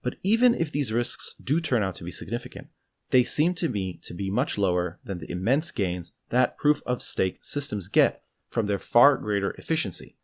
But even if these risks do turn out to be significant, they seem to me to be much lower than the immense gains that proof-of-stake systems get from their far greater efficiency.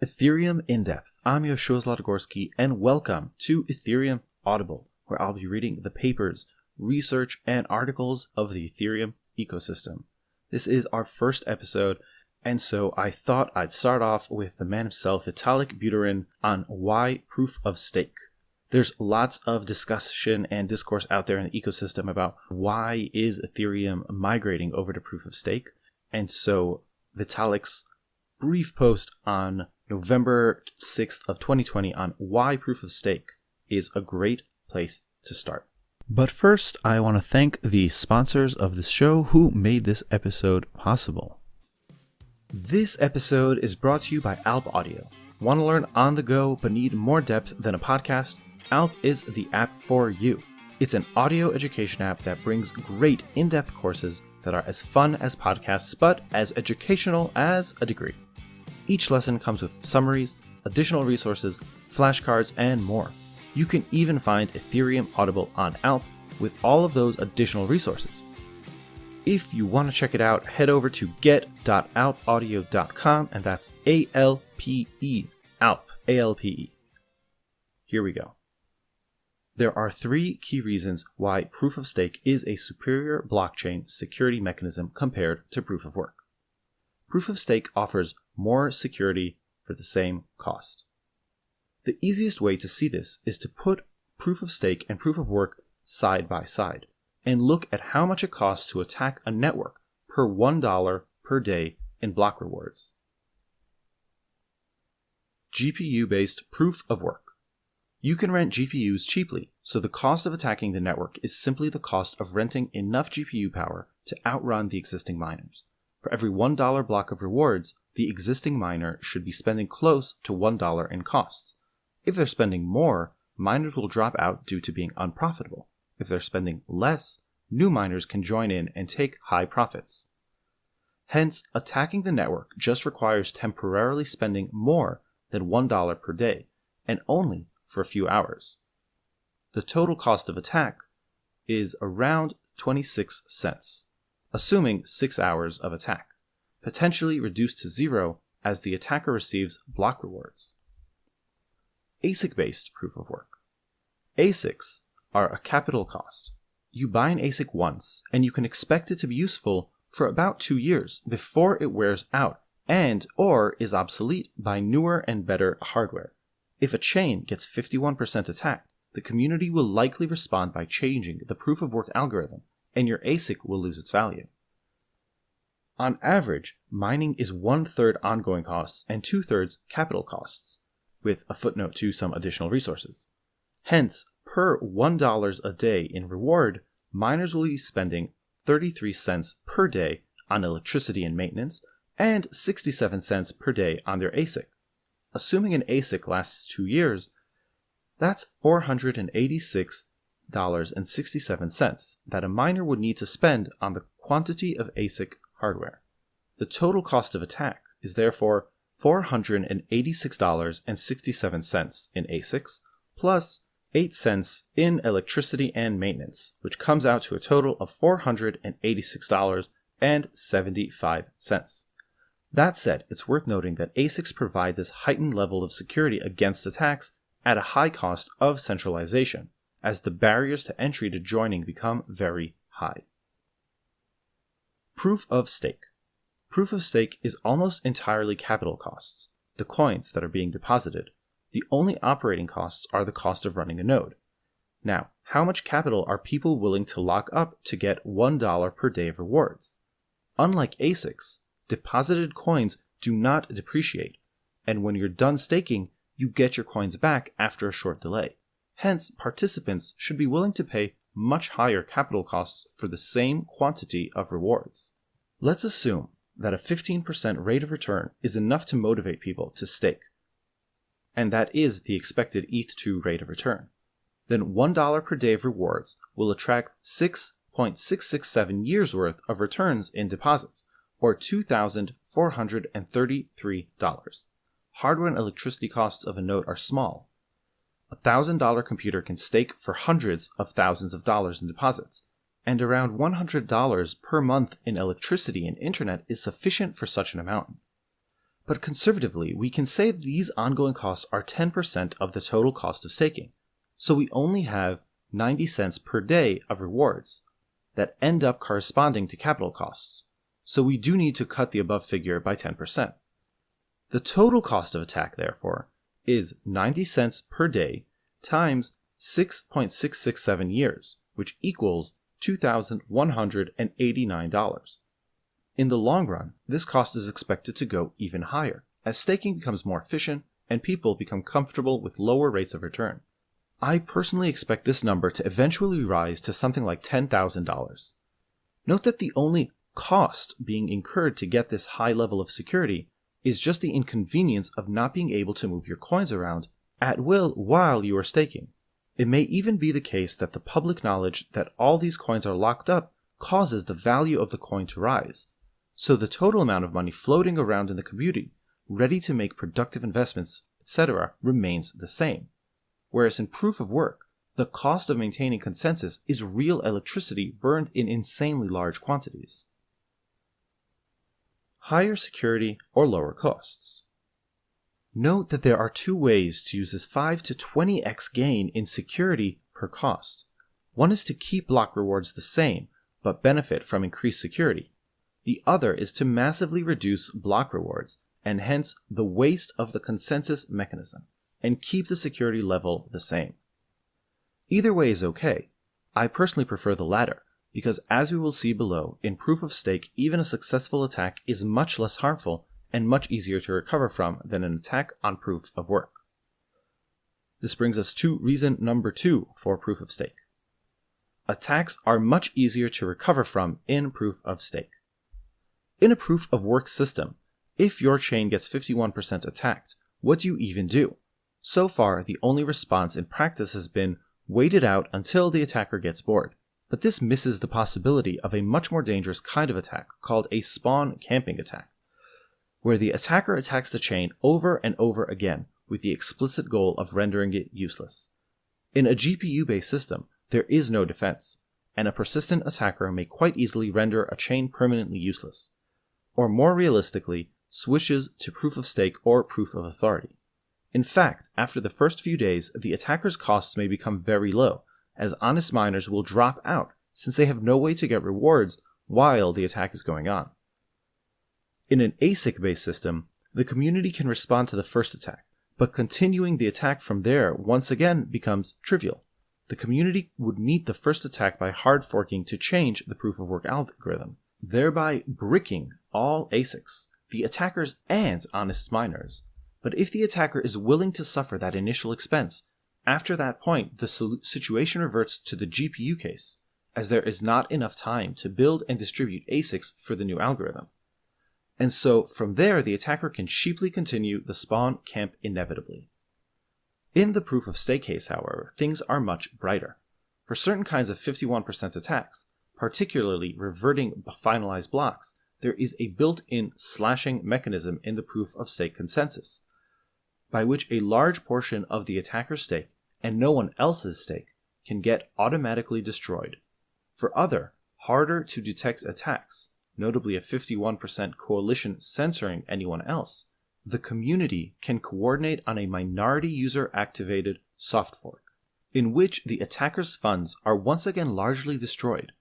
Ethereum In-Depth. I'm Yoshua Zlatogorsky, and welcome to Ethereum Audible, where I'll be reading the papers, research, and articles of the Ethereum ecosystem. This is our first episode, and so I thought I'd start off with the man himself, Vitalik Buterin, on why proof of stake. There's lots of discussion and discourse out there in the ecosystem about why is Ethereum migrating over to proof of stake, and so Vitalik's brief post on November 6th of 2020 on why proof of stake is a great place to start. But first, I want to thank the sponsors of this show who made this episode possible. This episode is brought to you by Alpe Audio. Want to learn on the go but need more depth than a podcast? Alpe is the app for you. It's an audio education app that brings great in-depth courses that are as fun as podcasts but as educational as a degree. Each lesson comes with summaries, additional resources, flashcards, and more. You can even find Ethereum Audible on Alpe with all of those additional resources. If you want to check it out, head over to get.alpeaudio.com, and that's A-L-P-E, Alpe, A-L-P-E. Here we go. There are three key reasons why proof of stake is a superior blockchain security mechanism compared to proof of work. Proof of stake offers more security for the same cost. The easiest way to see this is to put proof of stake and proof of work side by side and look at how much it costs to attack a network per $1 per day in block rewards. GPU-based proof of work. You can rent GPUs cheaply, so the cost of attacking the network is simply the cost of renting enough GPU power to outrun the existing miners. For every $1 block of rewards, the existing miner should be spending close to $1 in costs. If they're spending more, miners will drop out due to being unprofitable. If they're spending less, new miners can join in and take high profits. Hence, attacking the network just requires temporarily spending more than $1 per day, and only for a few hours. The total cost of attack is around 26 cents. Assuming 6 hours of attack, potentially reduced to zero as the attacker receives block rewards. Asic-based proof of work. Asics are a capital cost. You buy an Asic once, and you can expect it to be useful for about 2 years before it wears out and or is obsolete by newer and better hardware. If a chain gets 51% attacked, the community will likely respond by changing the proof of work algorithm, and your Asic will lose its value. On average, mining is 1/3 ongoing costs and 2/3 capital costs, with a footnote to some additional resources. Hence, per $1 a day in reward, miners will be spending 33 cents per day on electricity and maintenance, and 67 cents per day on their Asic. Assuming an Asic lasts 2 years, that's $486.67 that a miner would need to spend on the quantity of Asic hardware. The total cost of attack is therefore $486.67 in Asics, plus 8 cents in electricity and maintenance, which comes out to a total of $486.75. That said, it's worth noting that Asics provide this heightened level of security against attacks at a high cost of centralization, as the barriers to entry to joining become very high. Proof of stake. Proof of stake is almost entirely capital costs, the coins that are being deposited. The only operating costs are the cost of running a node. Now, how much capital are people willing to lock up to get $1 per day of rewards? Unlike Asics, deposited coins do not depreciate, and when you're done staking, you get your coins back after a short delay. Hence, participants should be willing to pay much higher capital costs for the same quantity of rewards. Let's assume that a 15% rate of return is enough to motivate people to stake, and that is the expected ETH2 rate of return. then $1 per day of rewards will attract 6.667 years worth of returns in deposits, or $2,433. Hardware and electricity costs of a node are small. A $1,000 computer can stake for hundreds of thousands of dollars in deposits, and around $100 per month in electricity and internet is sufficient for such an amount. But conservatively, we can say these ongoing costs are 10% of the total cost of staking, so we only have 90 cents per day of rewards that end up corresponding to capital costs, so we do need to cut the above figure by 10%. The total cost of attack, therefore, is 90 cents per day times 6.667 years, which equals $2,189. In the long run, this cost is expected to go even higher, as staking becomes more efficient and people become comfortable with lower rates of return. I personally expect this number to eventually rise to something like $10,000. Note that the only cost being incurred to get this high level of security is just the inconvenience of not being able to move your coins around at will while you are staking. It may even be the case that the public knowledge that all these coins are locked up causes the value of the coin to rise, so the total amount of money floating around in the community, ready to make productive investments, etc., remains the same. Whereas in proof of work, the cost of maintaining consensus is real electricity burned in insanely large quantities. Higher security or lower costs. Note that there are two ways to use this 5 to 20x gain in security per cost. One is to keep block rewards the same, but benefit from increased security. The other is to massively reduce block rewards, and hence the waste of the consensus mechanism, and keep the security level the same. Either way is okay. I personally prefer the latter, because as we will see below, in proof of stake, even a successful attack is much less harmful and much easier to recover from than an attack on proof of work. This brings us to reason number 2 for proof of stake. Attacks are much easier to recover from in proof of stake. In a proof of work system, if your chain gets 51% attacked, what do you even do? So far, the only response in practice has been wait it out until the attacker gets bored. But this misses the possibility of a much more dangerous kind of attack called a spawn camping attack, where the attacker attacks the chain over and over again with the explicit goal of rendering it useless. In a GPU-based system, there is no defense, and a persistent attacker may quite easily render a chain permanently useless, or more realistically, switches to proof of stake or proof of authority. In fact, after the first few days, the attacker's costs may become very low, as honest miners will drop out since they have no way to get rewards while the attack is going on. In an Asic-based system, the community can respond to the first attack, but continuing the attack from there once again becomes trivial. The community would meet the first attack by hard forking to change the proof of work algorithm, thereby bricking all Asics, the attackers and honest miners. But if the attacker is willing to suffer that initial expense, after that point the situation reverts to the GPU case, as there is not enough time to build and distribute Asics for the new algorithm. And so from there the attacker can cheaply continue the spawn camp inevitably. In the proof of stake case, however, things are much brighter. For certain kinds of 51% attacks, particularly reverting finalized blocks, there is a built-in slashing mechanism in the proof of stake consensus, by which a large portion of the attacker's stake and no one else's stake can get automatically destroyed. For other, harder to detect attacks, notably a 51% coalition censoring anyone else, the community can coordinate on a minority user activated soft fork, in which the attacker's funds are once again largely destroyed.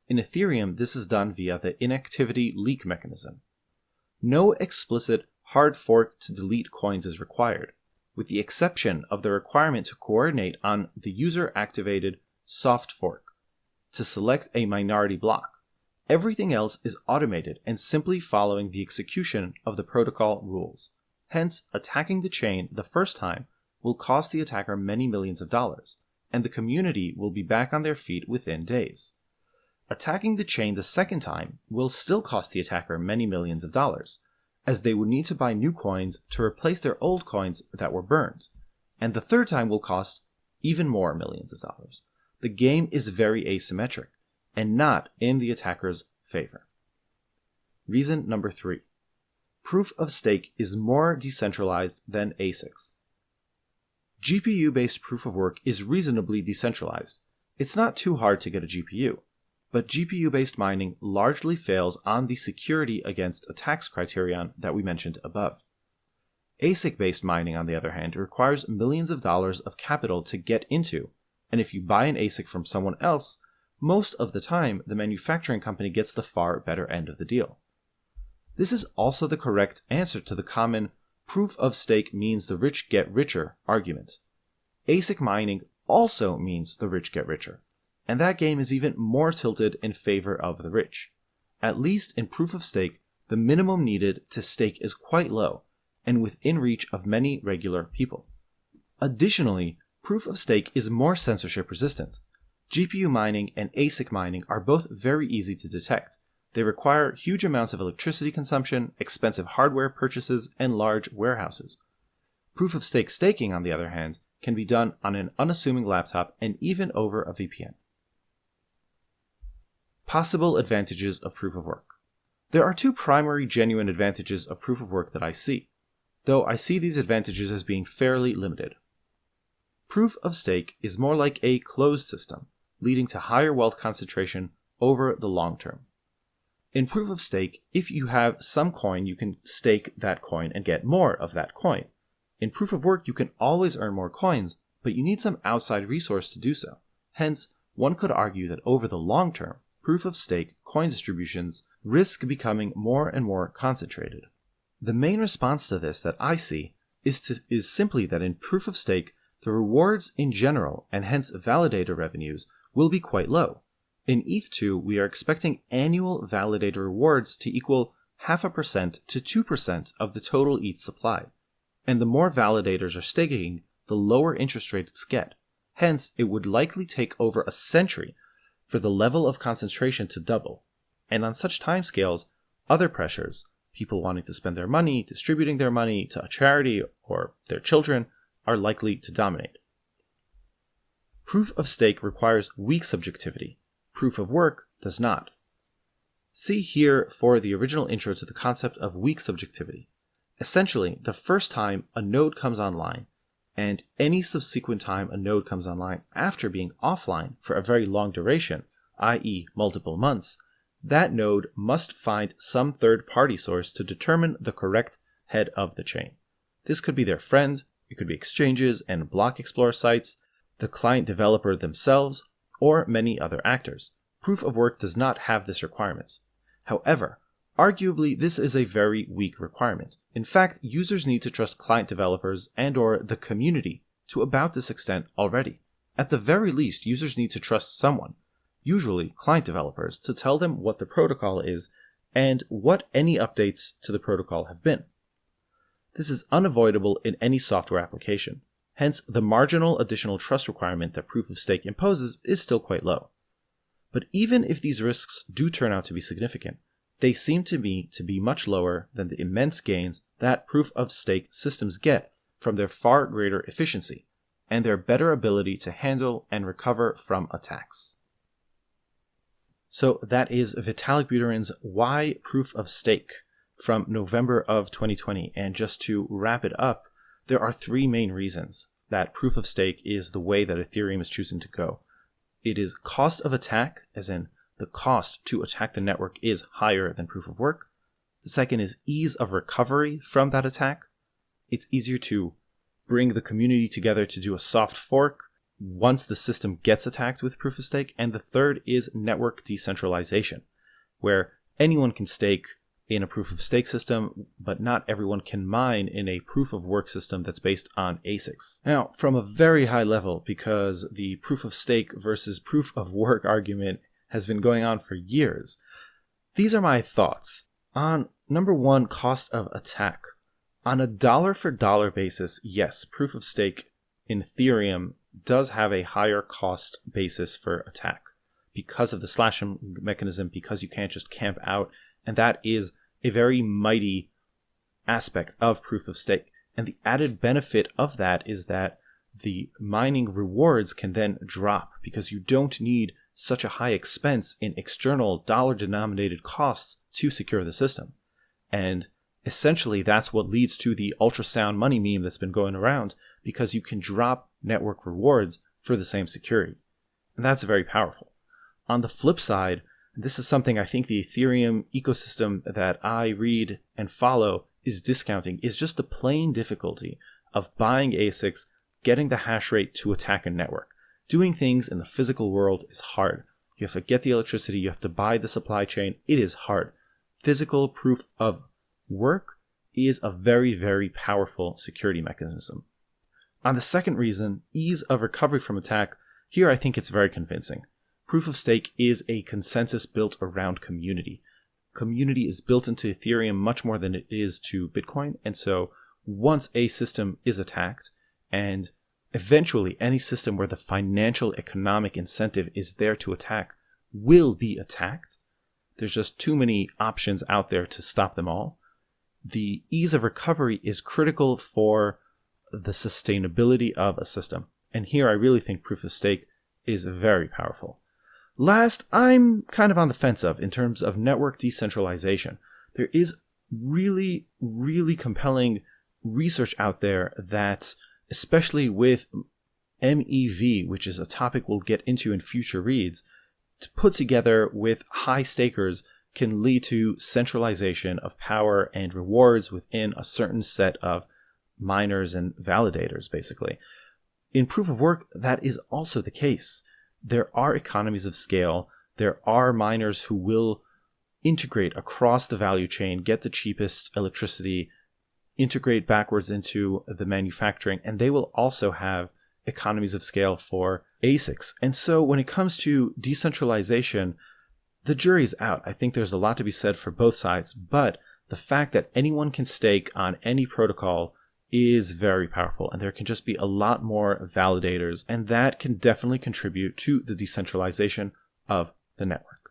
In Ethereum, this is done via the inactivity leak mechanism. No explicit hard fork to delete coins is required, with the exception of the requirement to coordinate on the user-activated soft fork to select a minority block. Everything else is automated and simply following the execution of the protocol rules. Hence, attacking the chain the first time will cost the attacker many millions of dollars, and the community will be back on their feet within days. Attacking the chain the second time will still cost the attacker many millions of dollars, as they would need to buy new coins to replace their old coins that were burned, and the third time will cost even more millions of dollars. The game is very asymmetric and not in the attacker's favor. Reason number 3. Proof of stake is more decentralized than Asics. GPU-based proof of work is reasonably decentralized. It's not too hard to get a GPU, but GPU-based mining largely fails on the security against attacks criterion that we mentioned above. Asic-based mining, on the other hand, requires millions of dollars of capital to get into, and if you buy an Asic from someone else, most of the time the manufacturing company gets the far better end of the deal. This is also the correct answer to the common proof of stake means the rich get richer argument. Asic mining also means the rich get richer, and that game is even more tilted in favor of the rich. At least in proof of stake, the minimum needed to stake is quite low and within reach of many regular people. Additionally, proof of stake is more censorship resistant. GPU mining and Asic mining are both very easy to detect. They require huge amounts of electricity consumption, expensive hardware purchases, and large warehouses. Proof of stake staking, on the other hand, can be done on an unassuming laptop and even over a VPN. Possible advantages of proof of work. There are 2 primary genuine advantages of proof of work that I see, though I see these advantages as being fairly limited. Proof of stake is more like a closed system, leading to higher wealth concentration over the long term. In proof of stake, if you have some coin, you can stake that coin and get more of that coin. In proof of work, you can always earn more coins, but you need some outside resource to do so. Hence, one could argue that over the long term, proof of stake coin distributions risk becoming more and more concentrated. The main response to this that I see is simply that in proof of stake, the rewards in general, and hence validator revenues, will be quite low. In ETH2, we are expecting annual validator rewards to equal 0.5% to 2% of the total ETH supply. And the more validators are staking, the lower interest rates get. Hence, it would likely take over a century for the level of concentration to double. And on such timescales, other pressures, people wanting to spend their money, distributing their money to a charity or their children, are likely to dominate. Proof of stake requires weak subjectivity. Proof of work does not. See here for the original intro to the concept of weak subjectivity. Essentially, the first time a node comes online, and any subsequent time a node comes online after being offline for a very long duration, i.e. multiple months, that node must find some third-party source to determine the correct head of the chain. This could be their friend, it could be exchanges and block explorer sites, the client developer themselves, or many other actors. Proof of work does not have this requirement. However, arguably this is a very weak requirement. In fact, users need to trust client developers and/or the community to about this extent already. At the very least, users need to trust someone, usually client developers, to tell them what the protocol is and what any updates to the protocol have been. This is unavoidable in any software application. Hence, the marginal additional trust requirement that proof of stake imposes is still quite low. But even if these risks do turn out to be significant, they seem to me to be much lower than the immense gains that proof of stake systems get from their far greater efficiency and their better ability to handle and recover from attacks. So that is Vitalik Buterin's Why Proof of Stake from November of 2020. And just to wrap it up, there are 3 main reasons that proof of stake is the way that Ethereum is choosing to go. It is cost of attack, as in the cost to attack the network is higher than proof of work. The second is ease of recovery from that attack. It's easier to bring the community together to do a soft fork once the system gets attacked with proof of stake. And the third is network decentralization, where anyone can stake in a proof of stake system, but not everyone can mine in a proof of work system that's based on Asics. Now, from a very high level, because the proof of stake versus proof of work argument has been going on for years, these are my thoughts. On number 1, cost of attack. On a dollar for dollar basis, yes, proof of stake in Ethereum does have a higher cost basis for attack because of the slashing mechanism, because you can't just camp out, and that is a very mighty aspect of proof of stake. And the added benefit of that is that the mining rewards can then drop because you don't need such a high expense in external dollar-denominated costs to secure the system. And essentially, that's what leads to the ultrasound money meme that's been going around, because you can drop network rewards for the same security. And that's very powerful. On the flip side, this is something I think the Ethereum ecosystem that I read and follow is discounting, is just the plain difficulty of buying Asics, getting the hash rate to attack a network. Doing things in the physical world is hard. You have to get the electricity, you have to buy the supply chain. It is hard. Physical proof of work is a very, very powerful security mechanism. On the second reason, ease of recovery from attack, here I think it's very convincing. Proof of stake is a consensus built around community. Community is built into Ethereum much more than it is to Bitcoin, and so once a system is attacked, and eventually any system where the financial economic incentive is there to attack will be attacked, there's just too many options out there to stop them all. The ease of recovery is critical for the sustainability of a system. And here I really think proof of stake is very powerful. Last, I'm kind of on the fence of in terms of network decentralization. There is really, really compelling research out there that, especially with MEV, which is a topic we'll get into in future reads, to put together with high stakers can lead to centralization of power and rewards within a certain set of miners and validators, basically. In proof of work, that is also the case. There are economies of scale. There are miners who will integrate across the value chain, get the cheapest electricity, integrate backwards into the manufacturing, and they will also have economies of scale for Asics. And so when it comes to decentralization, the jury's out. I think there's a lot to be said for both sides, but the fact that anyone can stake on any protocol is very powerful, and there can just be a lot more validators, and that can definitely contribute to the decentralization of the network.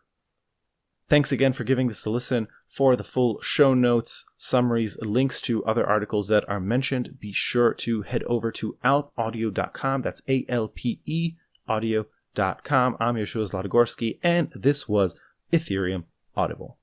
Thanks again for giving this a listen. For the full show notes, summaries, links to other articles that are mentioned, be sure to head over to alpeaudio.com. That's ALPE audio.com. I'm Yoshua Zlatogorsky, and this was Ethereum Audible.